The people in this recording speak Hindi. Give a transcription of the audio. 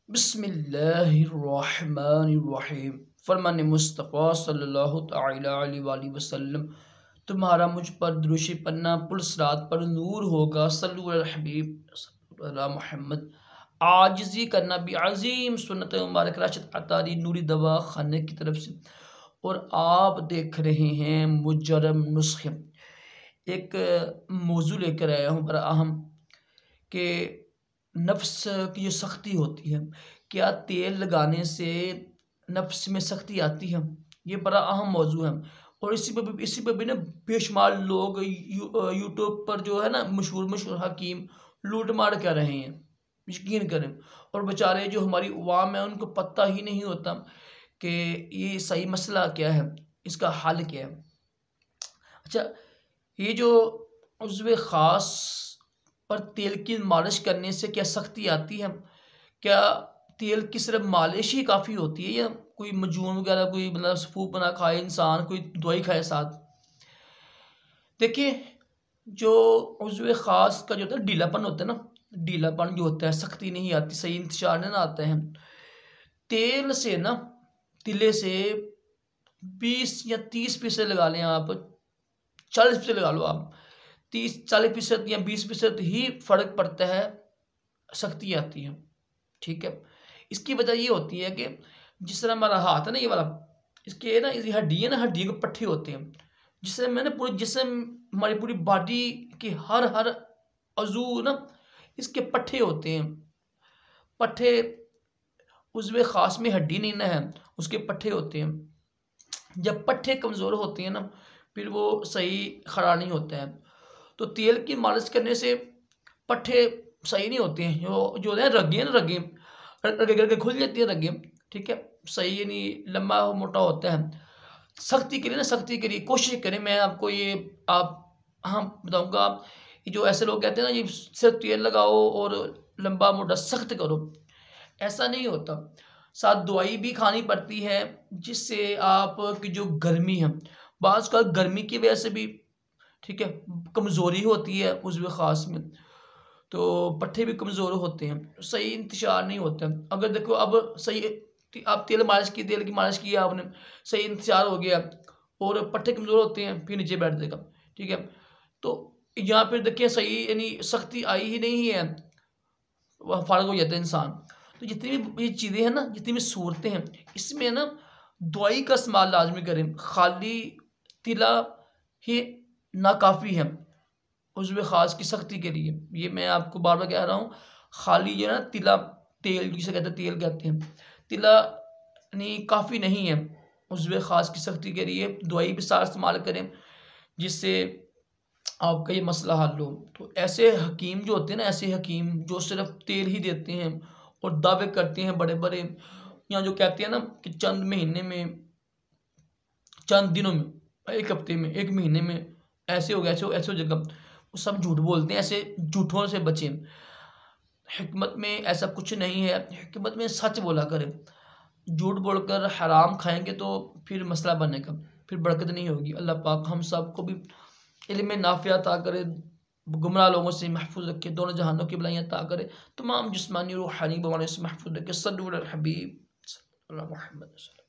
बिस्मिल्लाहिर्रहमानिर्रहीम। फरमान मुस्तफ़ा सल्लल्लाहु तआला अलैहि वसल्लम, तुम्हारा मुझ पर दुरूशी पन्ना पुलसरात पर नूर होगा। सल्लु अल हबीब अला मोहम्मद। आजिज़ी करना भी अजीम सुन्नत मुबारक राशिद अतारी नूरी दवा खाने की तरफ से। और आप देख रहे हैं मुजर्रम नुस्खे। एक मौजू लेकर आया हूँ बड़ा अहम कि नफ्स की जो सख्ती होती है, क्या तेल लगाने से नफ्स में सख्ती आती है? ये बड़ा अहम मौजू है। और इसी पे भी ना बेशुमार लोग यूट्यूब पर जो है ना मशहूर मशहूर हकीम लूट मार कर रहे हैं, यकीन करें। और बेचारे जो हमारी अवाम है उनको पता ही नहीं होता कि ये सही मसला क्या है, इसका हल क्या है। अच्छा, ये जो उज़्व ख़ास पर तेल की मालिश करने से क्या सख्ती आती है? क्या तेल की सिर्फ मालिश ही काफ़ी होती है या कोई मजून वगैरह कोई मतलब फूक बना खाए इंसान, कोई दवाई खाए साथ? देखिए, जो उज़्व ख़ास का जो होता है ढीलापन होता है ना, ढीलापन जो होता है, सख्ती नहीं आती, सही इंतशार नहीं आता है, तेल से ना, तिले से 20 या 30% लगा लें आप, 40% लगा लो आप, 30-40% या 20% ही फ़र्क पड़ता है, शक्ति आती है। ठीक है, इसकी वजह ये होती है कि जिस तरह हमारा हाथ है ना, ये वाला, इसके ना ये हड्डी है ना, हड्डी के पट्टे होते हैं, जिससे मैंने पूरे जिसम हमारी पूरी बॉडी के हर अजू ना इसके पट्टे होते हैं। पट्टे उज़्व ख़ास में हड्डी नहीं ना है, उसके पट्टे होते हैं। जब पट्टे कमज़ोर होते हैं ना, फिर वो सही खड़ा नहीं होता है। तो तेल की मालिश करने से पट्टे सही नहीं होते हैं, जो है रगें रगें खुल जाती है रगें। ठीक है, सही यानी लंबा मोटा होता है। सख्ती करिए ना, सख्ती करिए, कोशिश करें। मैं आपको ये आप हाँ बताऊँगा, ये जो ऐसे लोग कहते हैं ना, ये सिर्फ तेल लगाओ और लंबा मोटा सख्त करो, ऐसा नहीं होता। साथ दवाई भी खानी पड़ती है जिससे आपकी जो गर्मी है, बाज़ का गर्मी की वजह से भी, ठीक है, कमज़ोरी होती है उज़्व ख़ास में, तो पट्टे भी कमज़ोर होते हैं, सही इंतशार नहीं होता। अगर देखो अब सही आप तेल की मालिश की आपने, सही इंतशार हो गया और पट्टे कमज़ोर होते हैं, फिर नीचे बैठ देगा। ठीक है, तो यहाँ पे देखिए सही यानी सख्ती आई ही नहीं है, वह फारग हो जाता है इंसान। तो जितनी भी ये चीज़ें हैं ना, जितनी भी सूरतें हैं, इसमें ना दवाई का इस्तेमाल लाजमी करें। खाली तिला ही नाकाफ़ी है उज़्व ख़ास की सख्ती के लिए। ये मैं आपको बार बार कह रहा हूँ, खाली जो है ना तिला, तेल जिसे कहते हैं, तेल कहते हैं, तिला नहीं काफ़ी नहीं है उज़्व ख़ास की सख्ती के लिए। दवाई भी साथ इस्तेमाल करें जिससे आपका ये मसला हल हो। तो ऐसे हकीम जो होते हैं ना, ऐसे हकीम जो सिर्फ तेल ही देते हैं और दावे करते हैं बड़े बड़े, या जो कहते हैं ना कि चंद महीने में, चंद दिनों में, एक हफ्ते में, एक महीने में ऐसे हो गया, ऐसे ऐसे हो जाएगा, वो सब झूठ बोलते हैं। ऐसे झूठों से बचें। हिकमत में ऐसा कुछ नहीं है, हिकमत में सच बोला करें। झूठ बोलकर हराम खाएंगे तो फिर मसला बनेगा, फिर बरकत नहीं होगी। अल्लाह पाक हम सब को भी इल्म नाफ़िया अता करे, गुमराह लोगों से महफूज रखे, दोनों जहानों की भलाइयाँ अता करे, तमाम जिस्मानी रूहानी बीमारियों से महफूज रखे। सल्लल्लाहु अलैहि वसल्लम।